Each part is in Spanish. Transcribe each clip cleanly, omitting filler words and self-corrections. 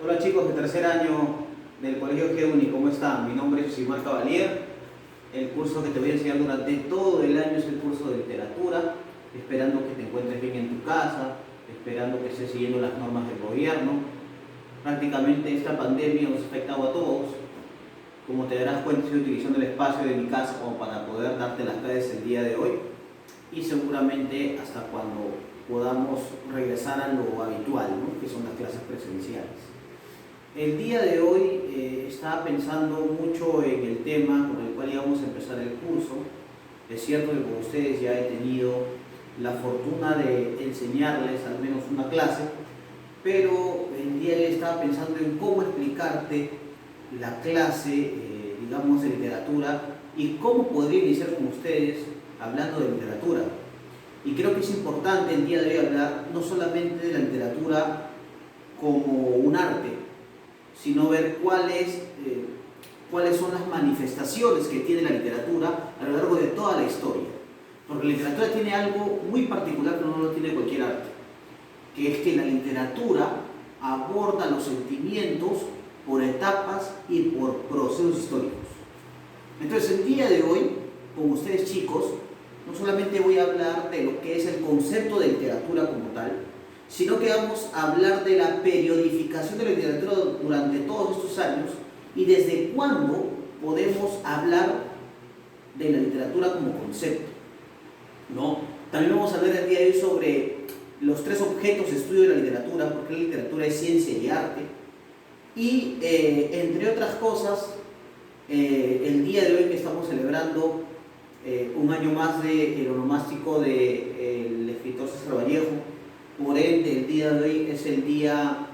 Hola chicos de tercer año del Colegio GEUNI, ¿cómo están? Mi nombre es Josimar Cavalier. El curso que te voy a enseñar durante todo el año es el curso de literatura, esperando que te encuentres bien en tu casa, esperando que estés siguiendo las normas del gobierno. Prácticamente esta pandemia nos ha afectado a todos. Como te darás cuenta, estoy utilizando el espacio de mi casa como para poder darte las clases el día de hoy y seguramente hasta cuando podamos regresar a lo habitual, ¿no? Que son las clases presenciales. El día de hoy estaba pensando mucho en el tema con el cual íbamos a empezar el curso. Es cierto que con ustedes ya he tenido la fortuna de enseñarles al menos una clase, pero el día de hoy estaba pensando en cómo explicarte la clase, digamos, de literatura y cómo podría iniciar con ustedes hablando de literatura. Y creo que es importante el día de hoy hablar no solamente de la literatura como un arte, sino ver cuáles son las manifestaciones que tiene la literatura a lo largo de toda la historia. Porque la literatura tiene algo muy particular que no lo tiene cualquier arte, que es que la literatura aborda los sentimientos por etapas y por procesos históricos. Entonces, el día de hoy, con ustedes chicos, no solamente voy a hablar de lo que es el concepto de literatura como tal, sino que vamos a hablar de la periodificación de la literatura durante todos estos años y desde cuándo podemos hablar de la literatura como concepto, ¿no? También vamos a hablar el día de hoy sobre los tres objetos de estudio de la literatura, porque la literatura es ciencia y arte, y entre otras cosas, el día de hoy que estamos celebrando un año más del onomástico del escritor César Vallejo. Por ende, el día de hoy es el día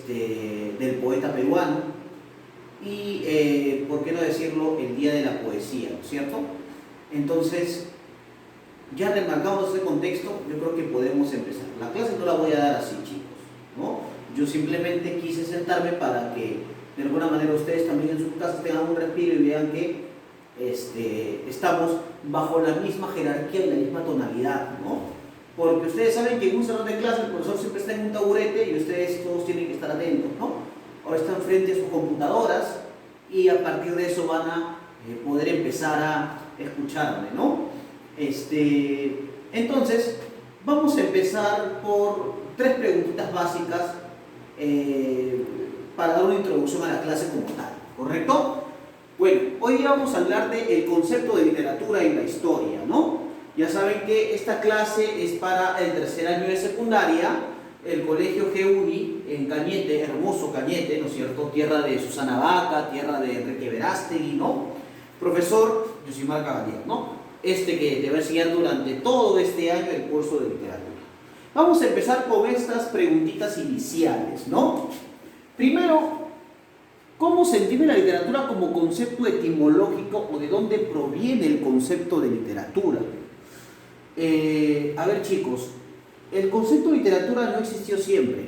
del poeta peruano y, ¿por qué no decirlo?, el día de la poesía, ¿no es cierto? Entonces, ya remarcamos ese contexto, yo creo que podemos empezar. La clase no la voy a dar así, chicos, ¿no? Yo simplemente quise sentarme para que, de alguna manera, ustedes también en sus casas tengan un respiro y vean que estamos bajo la misma jerarquía y la misma tonalidad, ¿no? Porque ustedes saben que en un salón de clase el profesor siempre está en un taburete y ustedes todos tienen que estar atentos, ¿no? Ahora están frente a sus computadoras y a partir de eso van a poder empezar a escucharme, ¿no? Entonces, vamos a empezar por tres preguntitas básicas para dar una introducción a la clase como tal, ¿correcto? Bueno, hoy vamos a hablar del concepto de literatura en la historia, ¿no? Ya saben que esta clase es para el tercer año de secundaria, el Colegio GEUNI en Cañete, hermoso Cañete, ¿no es cierto? Tierra de Susana Vaca, tierra de Enrique Verástegui, ¿no? Profesor Josimar Cavalier, ¿no? Que te va a enseñar durante todo este año el curso de literatura. Vamos a empezar con estas preguntitas iniciales, ¿no? Primero, ¿cómo se entiende la literatura como concepto etimológico o de dónde proviene el concepto de literatura? A ver chicos, el concepto de literatura no existió siempre,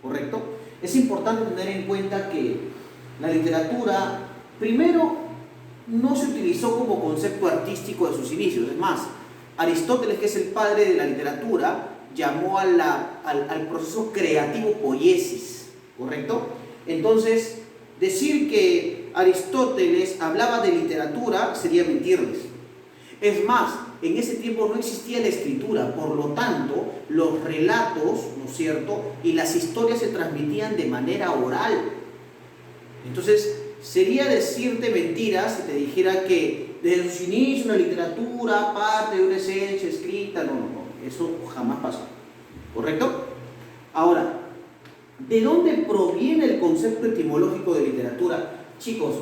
¿correcto? Es importante tener en cuenta que la literatura, primero, no se utilizó como concepto artístico de sus inicios. Es más, Aristóteles, que es el padre de la literatura, llamó al proceso creativo poiesis, ¿correcto? Entonces, decir que Aristóteles hablaba de literatura sería mentirles. Es más, en ese tiempo no existía la escritura, por lo tanto, los relatos, ¿no es cierto?, y las historias se transmitían de manera oral. Entonces, sería decirte mentiras si te dijera que desde sus inicios la literatura parte de una esencia escrita. No, eso jamás pasó, ¿correcto? Ahora, ¿de dónde proviene el concepto etimológico de literatura? Chicos,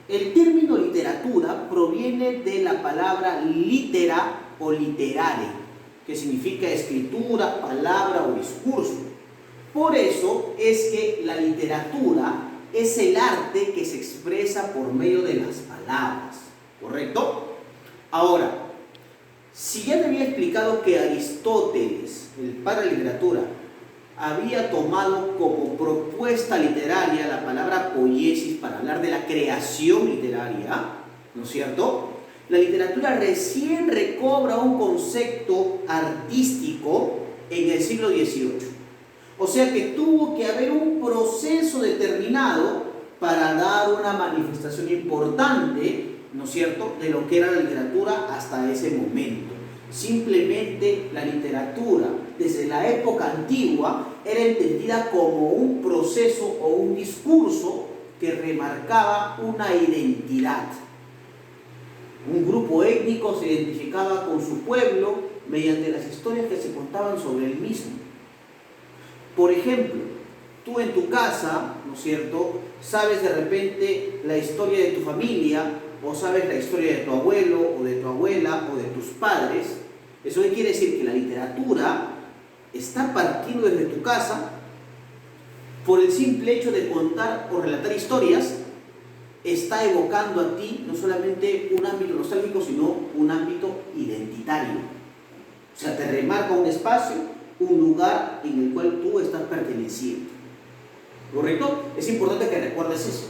el término literatura proviene de la palabra litera o literare, que significa escritura, palabra o discurso. Por eso es que la literatura es el arte que se expresa por medio de las palabras, ¿correcto? Ahora, si ya te había explicado que Aristóteles, el padre de la literatura, había tomado como propuesta literaria la palabra poiesis para hablar de la creación literaria, ¿no es cierto? La literatura recién recobra un concepto artístico en el siglo XVIII. O sea que tuvo que haber un proceso de diseñado para dar una manifestación importante, ¿no es cierto?, de lo que era la literatura hasta ese momento. Simplemente la literatura, desde la época antigua, era entendida como un proceso o un discurso que remarcaba una identidad. Un grupo étnico se identificaba con su pueblo mediante las historias que se contaban sobre el mismo. Por ejemplo, tú en tu casa, ¿no es cierto?, sabes de repente la historia de tu familia, o sabes la historia de tu abuelo, o de tu abuela, o de tus padres. Eso quiere decir que la literatura está partiendo desde tu casa por el simple hecho de contar o relatar historias. Está evocando a ti no solamente un ámbito nostálgico, sino un ámbito identitario. O sea, te remarca un espacio, un lugar en el cual tú estás perteneciendo. ¿Correcto? Es importante que recuerdes eso.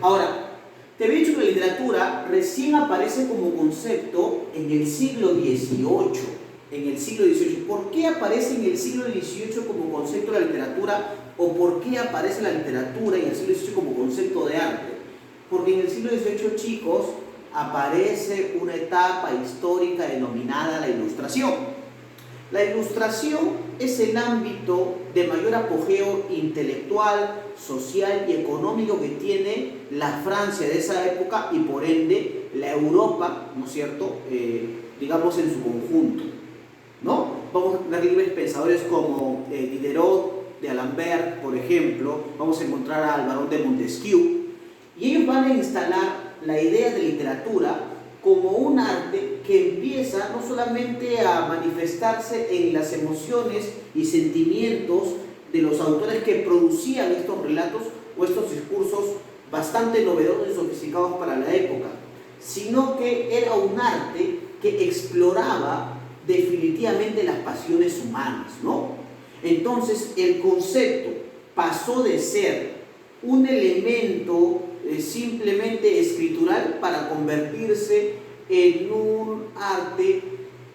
Ahora, te había dicho que la literatura recién aparece como concepto en el siglo XVIII. En el siglo XVIII. ¿Por qué aparece en el siglo XVIII como concepto de la literatura? ¿O por qué aparece la literatura en el siglo XVIII como concepto de arte? Porque en el siglo XVIII, chicos, aparece una etapa histórica denominada la Ilustración. La Ilustración es el ámbito de mayor apogeo intelectual, social y económico que tiene la Francia de esa época y por ende la Europa, ¿no es cierto?, digamos en su conjunto, ¿no? Vamos a tener libres pensadores como Diderot, de Alembert, por ejemplo. Vamos a encontrar al barón de Montesquieu, y ellos van a instalar la idea de literatura como un arte que empieza no solamente a manifestarse en las emociones y sentimientos de los autores que producían estos relatos o estos discursos bastante novedosos y sofisticados para la época, sino que era un arte que exploraba definitivamente las pasiones humanas, ¿no? Entonces el concepto pasó de ser un elemento simplemente escritural para convertirse en un arte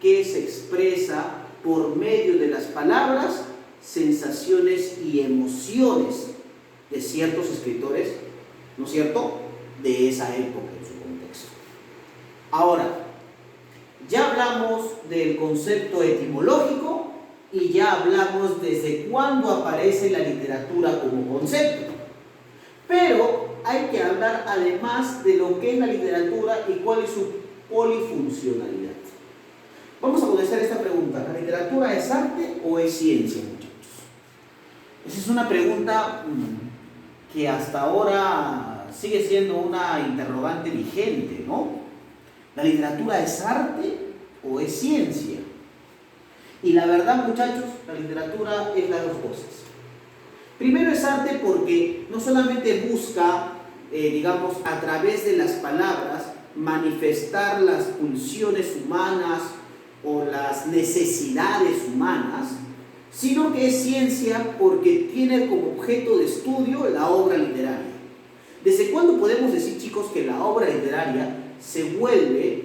que se expresa por medio de las palabras, sensaciones y emociones de ciertos escritores, ¿no es cierto?, de esa época en su contexto. Ahora, ya hablamos del concepto etimológico y ya hablamos desde cuándo aparece la literatura como concepto. Pero hay que hablar además de lo que es la literatura y cuál es su polifuncionalidad. Vamos a contestar esta pregunta: ¿la literatura es arte o es ciencia, muchachos? Esa es una pregunta que hasta ahora sigue siendo una interrogante vigente, ¿no? ¿La literatura es arte o es ciencia? Y la verdad, muchachos, la literatura es las dos cosas. Primero, es arte porque no solamente busca, digamos, a través de las palabras, manifestar las pulsiones humanas o las necesidades humanas, sino que es ciencia porque tiene como objeto de estudio la obra literaria. ¿Desde cuándo podemos decir, chicos, que la obra literaria se vuelve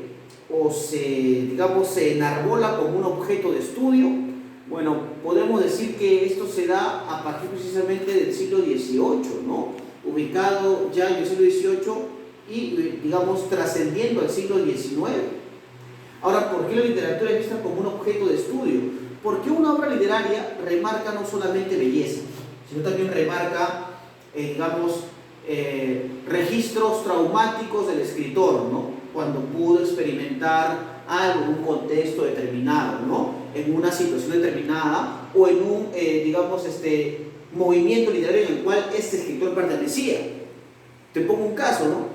o se enarbola como un objeto de estudio? Bueno, podemos decir que esto se da a partir precisamente del siglo XVIII, ¿no? Ubicado ya en el siglo XVIII y, digamos, trascendiendo al siglo XIX. Ahora, ¿por qué la literatura es vista como un objeto de estudio? Porque una obra literaria remarca no solamente belleza, sino también remarca, registros traumáticos del escritor, ¿no? Cuando pudo experimentar algo en un contexto determinado, ¿no? En una situación determinada o en un, movimiento literario en el cual este escritor pertenecía. Te pongo un caso, ¿no?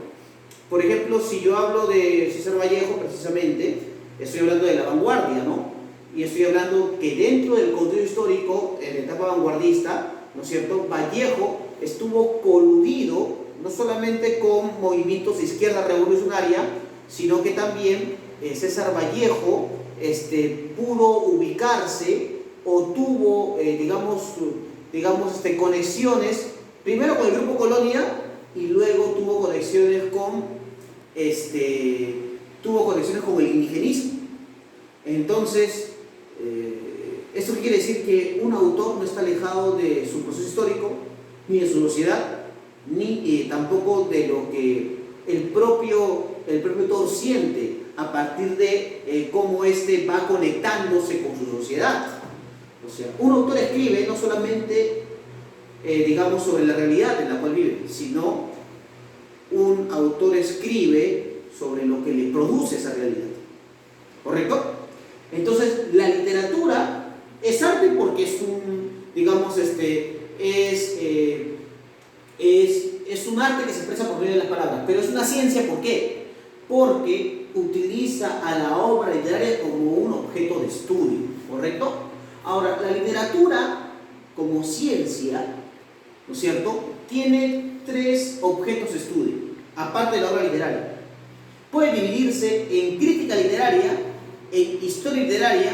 Por ejemplo, si yo hablo de César Vallejo, precisamente, estoy hablando de la vanguardia, ¿no? Y estoy hablando que dentro del contexto histórico, en la etapa vanguardista, ¿no es cierto?, Vallejo estuvo coludido no solamente con movimientos de izquierda revolucionaria, sino que también César Vallejo pudo ubicarse o tuvo, conexiones, primero con el Grupo Colonia y luego tuvo conexiones con el indigenismo. Entonces, esto quiere decir que un autor no está alejado de su proceso histórico ni de su sociedad, ni tampoco de lo que el propio autor siente a partir de cómo éste va conectándose con su sociedad. O sea, un autor escribe no solamente, digamos, sobre la realidad en la cual vive, sino un autor escribe sobre lo que le produce esa realidad. ¿Correcto? Entonces, la literatura es arte porque es un, digamos, es un arte que se expresa por medio de las palabras, pero es una ciencia. ¿Por qué? Porque utiliza a la obra literaria como un objeto de estudio, ¿correcto? Ahora, la literatura como ciencia, ¿no es cierto?, tiene 3 objetos de estudio, aparte de la obra literaria. Puede dividirse en crítica literaria, en historia literaria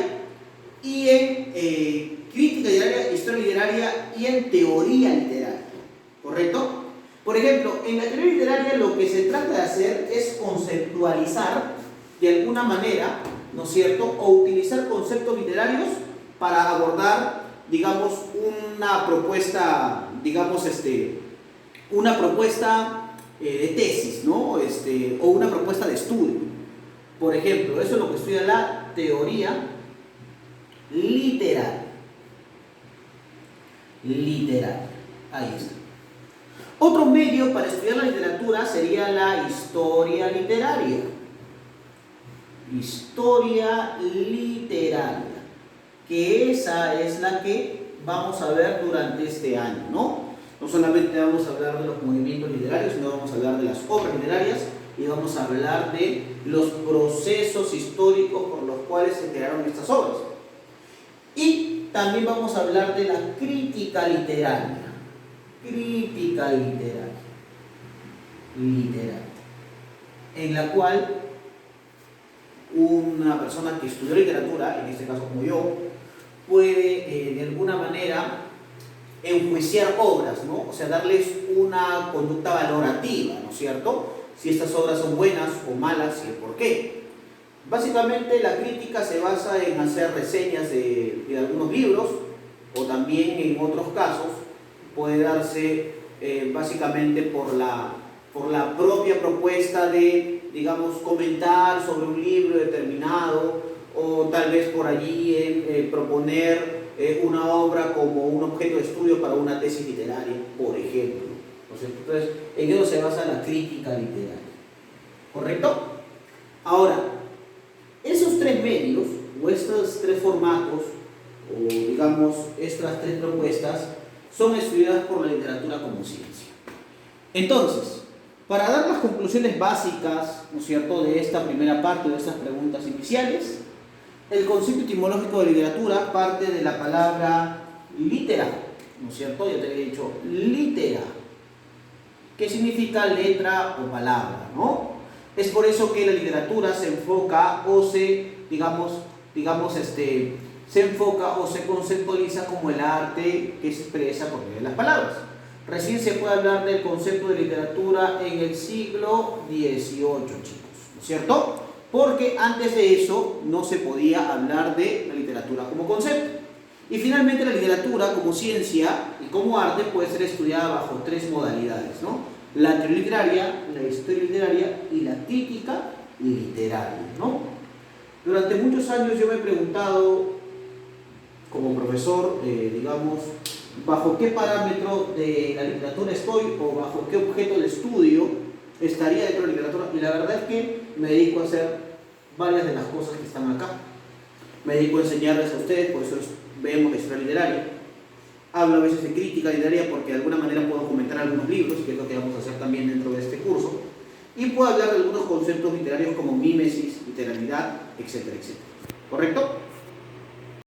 y en crítica literaria, historia literaria y en teoría literaria, ¿correcto? Por ejemplo, en la teoría literaria lo que se trata de hacer es conceptualizar de alguna manera, ¿no es cierto?, o utilizar conceptos literarios para abordar, digamos, una propuesta, digamos, una propuesta de tesis, ¿no? O una propuesta de estudio. Por ejemplo, eso es lo que estudia la teoría literaria. Ahí está. Otro medio para estudiar la literatura sería la historia literaria. Historia literaria, que esa es la que vamos a ver durante este año, ¿no? No solamente vamos a hablar de los movimientos literarios, sino vamos a hablar de las obras literarias y vamos a hablar de los procesos históricos por los cuales se crearon estas obras. Y también vamos a hablar de la crítica literaria. Crítica literaria, en la cual una persona que estudió literatura, en este caso como yo, puede de alguna manera enjuiciar obras, ¿no? O sea, darles una conducta valorativa, ¿no es cierto? Si estas obras son buenas o malas y el por qué. Básicamente la crítica se basa en hacer reseñas de algunos libros, o también en otros casos puede darse básicamente por la propia propuesta de, digamos, comentar sobre un libro determinado, o tal vez por allí proponer una obra como un objeto de estudio para una tesis literaria, por ejemplo. Entonces, en eso se basa la crítica literaria. ¿Correcto? Ahora, esos 3 medios, o estos 3 formatos, o digamos, estas 3 propuestas, son estudiadas por la literatura como ciencia. Entonces, para dar las conclusiones básicas, ¿no es cierto?, de esta primera parte, de estas preguntas iniciales, el concepto etimológico de literatura parte de la palabra litera, ¿no es cierto? Ya te había dicho litera, que significa letra o palabra, ¿no? Es por eso que la literatura se enfoca o se enfoca o se conceptualiza como el arte que se expresa por medio de las palabras. Recién se puede hablar del concepto de literatura en el siglo XVIII, chicos, ¿no es cierto? Porque antes de eso no se podía hablar de la literatura como concepto. Y finalmente la literatura como ciencia y como arte puede ser estudiada bajo 3 modalidades, ¿no? La teoría literaria, la historia literaria y la crítica literaria, ¿no? Durante muchos años yo me he preguntado, como profesor, digamos, bajo qué parámetro de la literatura estoy o bajo qué objeto de estudio estaría dentro de la literatura, y la verdad es que me dedico a hacer varias de las cosas que están acá. Me dedico a enseñarles a ustedes, por eso vemos la historia literaria. Hablo a veces de crítica literaria porque de alguna manera puedo comentar algunos libros, que es lo que vamos a hacer también dentro de este curso, y puedo hablar de algunos conceptos literarios como mímesis, literalidad, etcétera, etcétera. ¿Correcto?